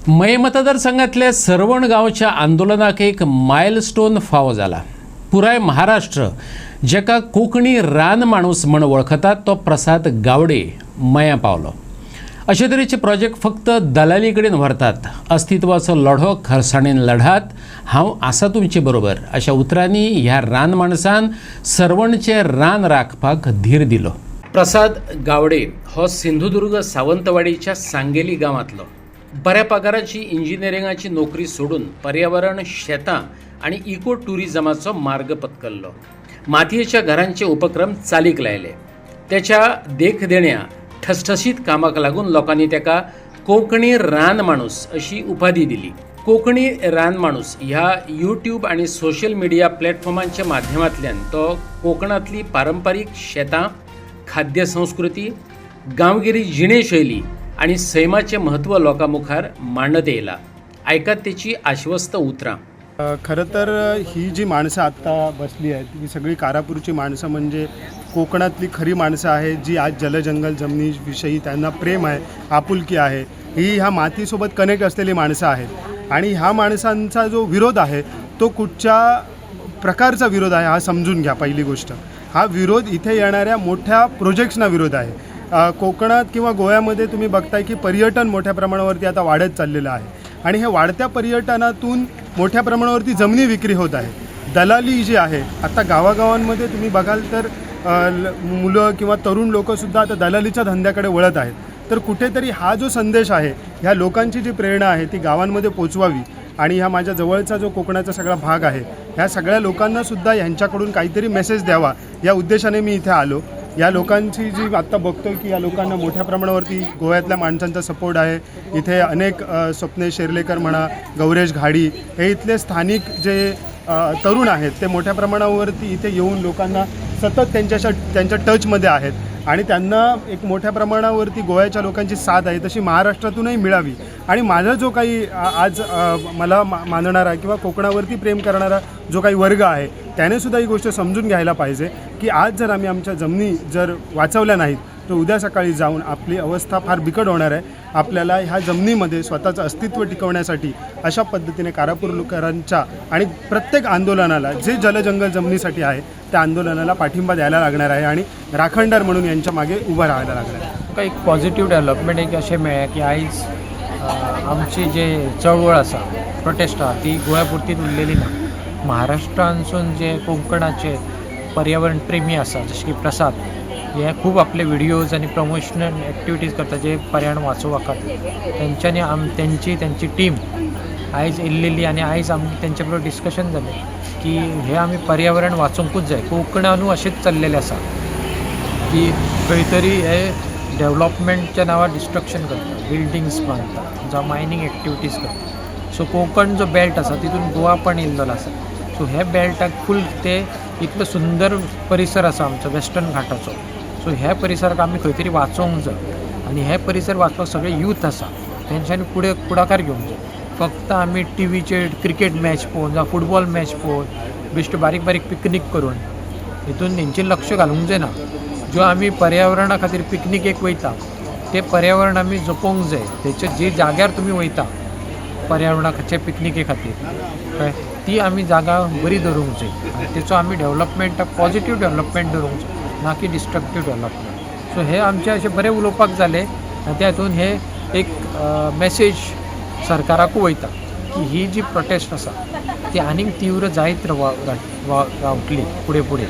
मय मतदारसंघातल्या सरवण गावच्या आंदोलनाक एक मायलस्टोन फावो जाला. पुराय महाराष्ट्र जेका कोंकणी रान माणूस म्हण वळखतात तो प्रसाद गावडे मया पावलो. अशे तरेचे प्रोजेक्ट फक्त दलाली कडेन व्हरतात. अस्तित्वाचो लढो खरसाणेन लढात, हांव आसा तुमचे बरोबर अशा उतरांनी ह्या रान माणसान सरवणचे रान राखपाक धीर दिलो. प्रसाद गावडे हो सिंधुदुर्ग सावंतवाडीच्या सांगेली गांवांतलो. बऱ्या पगाराची इंजिनियरिंगाची नोकरी सोडून पर्यावरण, शेतां आणि इको टुरिझमाचो मार्ग पत्करलो. मातयेच्या घरांचे उपक्रम चालीक लायले. त्याच्या देखदेण्या ठसठशीत कामाक लागून लोकांनी त्याका कोंकणी रान माणूस अशी उपाधी दिली. कोंकणी रान माणूस ह्या यूट्यूब आणि सोशल मीडिया प्लॅटफॉर्मांच्या माध्यमांतल्यान तो कोकणातली पारंपारीक शेतां, खाद्य संस्कृती, गांवगिरी जिणेशैली आणि सैमाचे महत्त्व लोकांमुखार मांडत येयला. ऐकात त्याची आश्वस्त उतरां. खरं तर ही जी माणसं आत्ता बसली आहेत ही सगळी कारापूरची माणसं म्हणजे कोकणातली खरी माणसं आहेत जी आज जलजंगल जमिनीविषयी त्यांना प्रेम आहे, आपुलकी आहे. ही ह्या मातीसोबत कनेक्ट असलेली माणसं आहेत आणि ह्या माणसांचा जो विरोध आहे तो कुठच्या प्रकारचा विरोध आहे हा समजून घ्या. पहिली गोष्ट, हा विरोध इथे येणाऱ्या मोठ्या प्रोजेक्ट्सना विरोध आहे. कोकणात किंवा गोव्यामध्ये तुम्ही बघताय की पर्यटन मोठ्या प्रमाणावरती आता वाढत चाललेलं आहे आणि हे वाढत्या पर्यटनातून मोठ्या प्रमाणावरती जमिनी विक्री होत आहे. दलाली जी आहे आता गावागावांमध्ये तुम्ही बघाल तर मुलं किंवा तरुण लोकंसुद्धा आता दलालीच्या धंद्याकडे वळत आहेत. तर कुठेतरी हा जो संदेश आहे, ह्या लोकांची जी प्रेरणा आहे ती गावांमध्ये पोचवावी आणि ह्या माझ्या जवळचा जो कोकणाचा सगळा भाग आहे ह्या सगळ्या लोकांनासुद्धा ह्यांच्याकडून काहीतरी मेसेज द्यावा या उद्देशाने मी इथे आलो. या लोकांची जी आत्ता बघतोय की या लोकांना मोठ्या प्रमाणावरती गोव्यातल्या माणसांचा सपोर्ट आहे. इथे अनेक स्वप्ने शेर्लेकर म्हणा, गौरेश घाडी हे इथले स्थानिक जे तरुण आहेत ते मोठ्या प्रमाणावरती इथे येऊन लोकांना सतत त्यांच्या टचमध्ये आहेत आणि त्यांना एक मोठ्या प्रमाणावरती गोव्याच्या लोकांची साथ आहे तशी महाराष्ट्रातूनही मिळावी. आणि माझा जो काही आज मला मानणारा किंवा कोकणावरती प्रेम करणारा जो काही वर्ग आहे त्यानेसुद्धा ही गोष्ट समजून घ्यायला पाहिजे की आज जर आम्ही आमच्या जमिनी जर वाचवल्या नाहीत तर उद्या सकाळी जाऊन आपली अवस्था फार बिकट होणार आहे. आपल्याला ह्या जमिनीमध्ये स्वतःचं अस्तित्व टिकवण्यासाठी अशा पद्धतीने कारापूरकरांच्या आणि प्रत्येक आंदोलनाला जे जलजंगल जमिनीसाठी आहे त्या आंदोलनाला पाठिंबा द्यायला लागणार आहे आणि राखणदार म्हणून यांच्या मागे उभं राहायला लागणार आहे. एक पॉझिटिव्ह डेव्हलपमेंट एक अशें मेळ्ळें की आयज आमची जे चळवळ आसा, प्रोटेस्ट आहा ती गोंयापुरतीच उरलेली ना. महाराष्ट्रांसून जे कोंकणाचे पर्यावरण प्रेमी आसा जशे की प्रसाद हे खूब आपले व्हिडिओज आणि प्रमोशनल एक्टिविटीज करता जे पर्यावरण वाचोवपा खातीर. त्यांची टीम आयज येयल्लेली आणि आयज तेंचे बरोबर डिस्कशन जालें की हे आमी पर्यावरण वाचोवंकूच जाय. कोंकणानूय अशेंच चल्लेलें आसा की खंय तरी हे डेव्हलपमेंटच्या नांवार डिस्ट्रक्शन करता, बिल्डिंग्स बांदता जावं मायनींग एक्टिविटीज करता. सो कोंकण जो बेल्ट आसा तितून गोवा पण येयल्लो आसा. सो हे बेल्टाक फूल ते इतलो सुंदर परिसर आसा आमचो वेस्टर्न घाटाचो. सो ह्या परिसराक आमी खंय तरी वाचोवंक जाय आनी हे परिसर वाचपाक सगळे यूथ आसा तेंच्यांनी फुडाकार घेवंक जाय. फक्त आमी टीव्हीचेर क्रिकेट मॅच पळोवन जावं फुटबॉल मॅच पळोवन बेश्टो बारीक पिकनीक करून हितून तेंचेर लक्ष घालूंक जायना. ज्यो आमी पर्यावरणा खातीर पिकनीकेक वयता ते पर्यावरण आमी जपोवंक जाय. तेचे जे जाग्यार तुमी वयता पर्यावरणाचे पिकनिके खातीर कळ्ळें ती आमी जागा बरी दवरूंक जाय आनी तेचो आमी डेव्हलपमेंटाक पॉझिटिव्ह डेव्हलपमेंट दवरूंक जाय ना की डिस्ट्रक्टीव डेव्हलपमेंट. सो हे आमचे अशें बरें उलोवपाक जालें आनी त्या हातून हे एक मॅसेज सरकाराकूय वयता की ही जी प्रोटेस्ट आसा ती आनीक तीव्र जायत रावतली फुडें.